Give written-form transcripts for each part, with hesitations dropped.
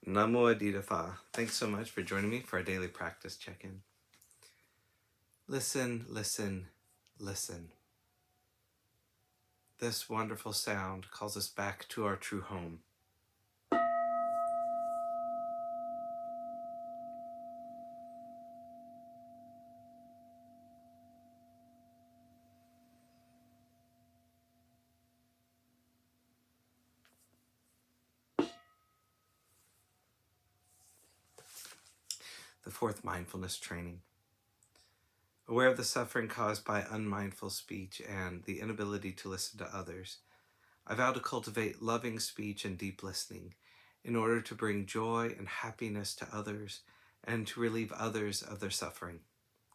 Namo Adita Pha. Thanks so much for joining me for our daily practice check-in. Listen, listen, listen. This wonderful sound calls us back to our true home. The fourth mindfulness training. Aware of the suffering caused by unmindful speech and the inability to listen to others, I vow to cultivate loving speech and deep listening in order to bring joy and happiness to others and to relieve others of their suffering.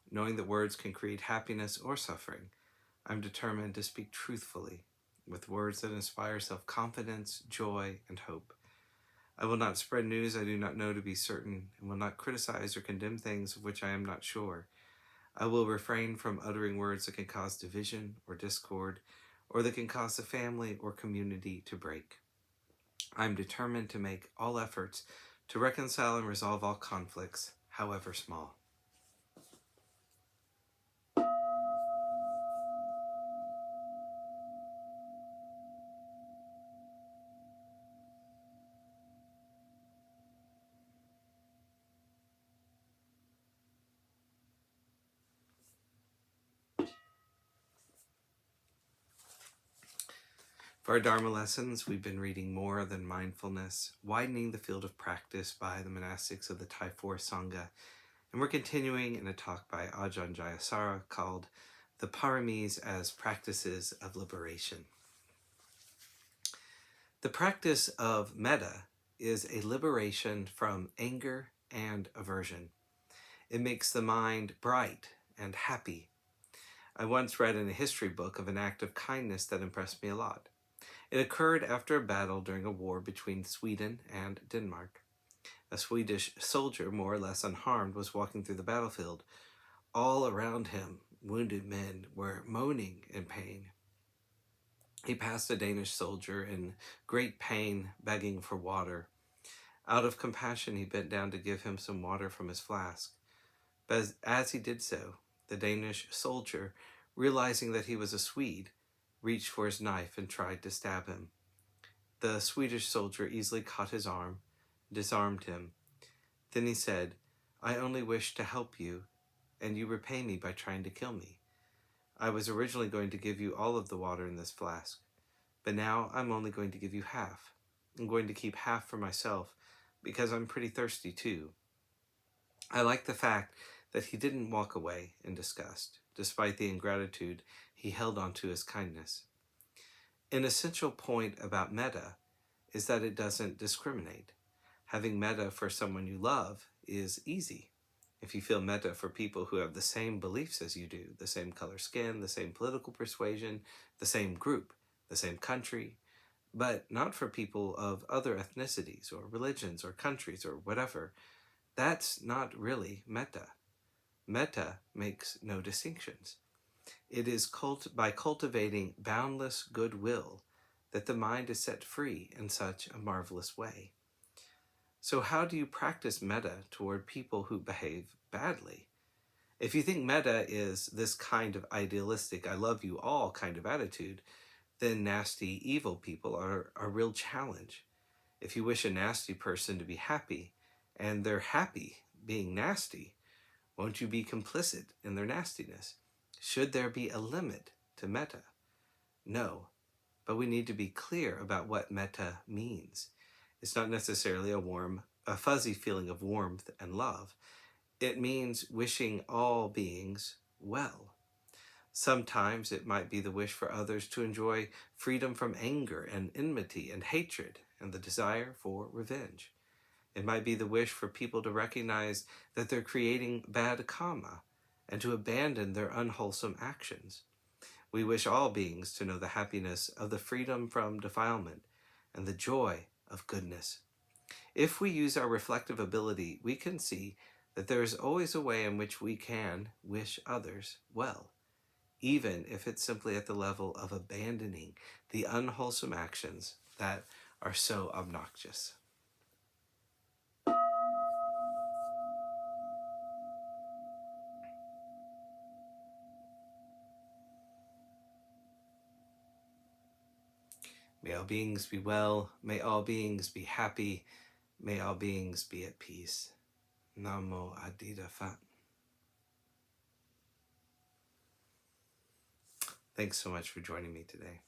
Knowing that words can create happiness or suffering, I'm determined to speak truthfully with words that inspire self-confidence, joy, and hope. I will not spread news I do not know to be certain, and will not criticize or condemn things of which I am not sure. I will refrain from uttering words that can cause division or discord, or that can cause the family or community to break. I am determined to make all efforts to reconcile and resolve all conflicts, however small. For our Dharma lessons, we've been reading More Than Mindfulness, Widening the Field of Practice by the Monastics of the Thai Forest Sangha, and we're continuing in a talk by Ajahn Jayasara called The Paramis as Practices of Liberation. The practice of metta is a liberation from anger and aversion. It makes the mind bright and happy. I once read in a history book of an act of kindness that impressed me a lot. It occurred after a battle during a war between Sweden and Denmark. A Swedish soldier, more or less unharmed, was walking through the battlefield. All around him, wounded men were moaning in pain. He passed a Danish soldier in great pain, begging for water. Out of compassion, he bent down to give him some water from his flask. But as he did so, the Danish soldier, realizing that he was a Swede, reached for his knife and tried to stab him. The Swedish soldier easily caught his arm, disarmed him. Then he said, "I only wish to help you, and you repay me by trying to kill me. I was originally going to give you all of the water in this flask, but now I'm only going to give you half. I'm going to keep half for myself, because I'm pretty thirsty too." I like the fact that he didn't walk away in disgust, despite the ingratitude he held on to his kindness. An essential point about metta is that it doesn't discriminate. Having metta for someone you love is easy. If you feel metta for people who have the same beliefs as you do, the same color skin, the same political persuasion, the same group, the same country, but not for people of other ethnicities or religions or countries or whatever, that's not really metta. Metta makes no distinctions. It is by cultivating boundless goodwill that the mind is set free in such a marvelous way. So how do you practice metta toward people who behave badly? If you think metta is this kind of idealistic, I love you all kind of attitude, then nasty, evil people are a real challenge. If you wish a nasty person to be happy, and they're happy being nasty, won't you be complicit in their nastiness? Should there be a limit to metta? No, but we need to be clear about what metta means. It's not necessarily a fuzzy feeling of warmth and love. It means wishing all beings well. Sometimes it might be the wish for others to enjoy freedom from anger and enmity and hatred and the desire for revenge. It might be the wish for people to recognize that they're creating bad karma and to abandon their unwholesome actions. We wish all beings to know the happiness of the freedom from defilement and the joy of goodness. If we use our reflective ability, we can see that there is always a way in which we can wish others well, even if it's simply at the level of abandoning the unwholesome actions that are so obnoxious. May all beings be well. May all beings be happy. May all beings be at peace. Namo Adida Phat. Thanks so much for joining me today.